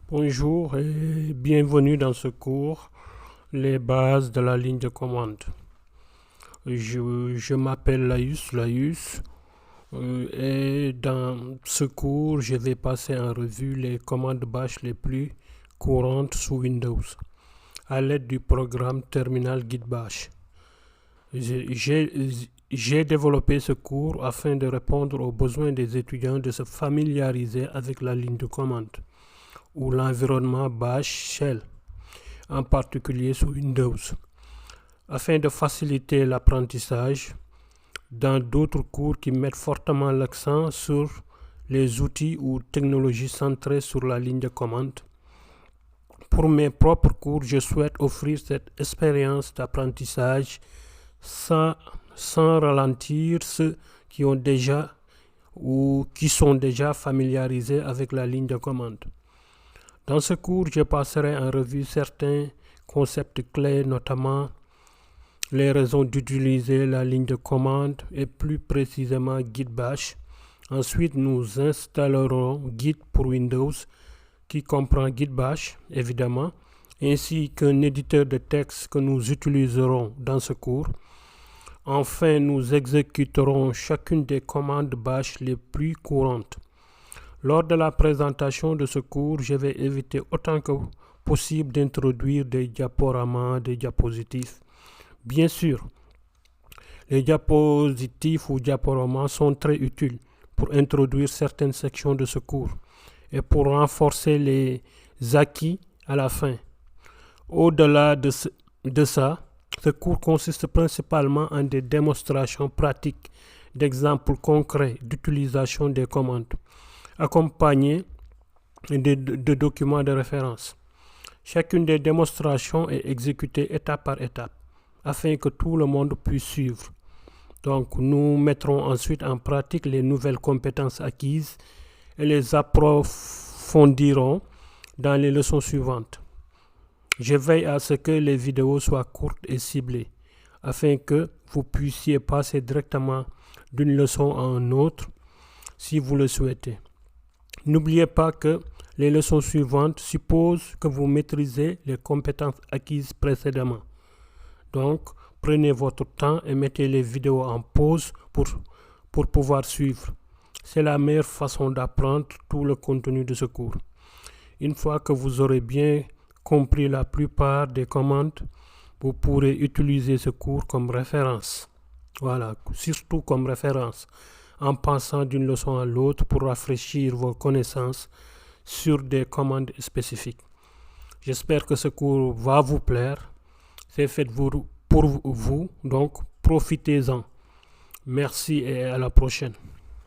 Bonjour et bienvenue dans ce cours, les bases de la ligne de commande. Je m'appelle Laïus, et dans ce cours, je vais passer en revue les commandes bash les plus courantes sous Windows à l'aide du programme Terminal Guide Bash. J'ai développé ce cours afin de répondre aux besoins des étudiants de se familiariser avec la ligne de commande ou l'environnement Bash Shell, en particulier sous Windows. Afin de faciliter l'apprentissage, dans d'autres cours qui mettent fortement l'accent sur les outils ou technologies centrées sur la ligne de commande, pour mes propres cours, je souhaite offrir cette expérience d'apprentissage sans ralentir ceux qui ont déjà ou qui sont déjà familiarisés avec la ligne de commande. Dans ce cours, je passerai en revue certains concepts clés, notamment les raisons d'utiliser la ligne de commande et plus précisément Git Bash. Ensuite, nous installerons Git pour Windows qui comprend Git Bash, évidemment, ainsi qu'un éditeur de texte que nous utiliserons dans ce cours. Enfin, nous exécuterons chacune des commandes Bash les plus courantes. Lors de la présentation de ce cours, je vais éviter autant que possible d'introduire des diaporamas, des diapositifs. Bien sûr, les diapositifs ou diaporamas sont très utiles pour introduire certaines sections de ce cours et pour renforcer les acquis à la fin. Au-delà de ça, ce cours consiste principalement en des démonstrations pratiques d'exemples concrets d'utilisation des commandes, accompagnés de documents de référence. Chacune des démonstrations est exécutée étape par étape, afin que tout le monde puisse suivre. Donc, nous mettrons ensuite en pratique les nouvelles compétences acquises et les approfondirons dans les leçons suivantes. Je veille à ce que les vidéos soient courtes et ciblées, afin que vous puissiez passer directement d'une leçon à une autre si vous le souhaitez. N'oubliez pas que les leçons suivantes supposent que vous maîtrisez les compétences acquises précédemment. Donc, prenez votre temps et mettez les vidéos en pause pour pouvoir suivre. C'est la meilleure façon d'apprendre tout le contenu de ce cours. Une fois que vous aurez bien compris la plupart des commandes, vous pourrez utiliser ce cours comme référence. Voilà, surtout comme référence, en passant d'une leçon à l'autre pour rafraîchir vos connaissances sur des commandes spécifiques. J'espère que ce cours va vous plaire. C'est fait pour vous, donc profitez-en. Merci et à la prochaine.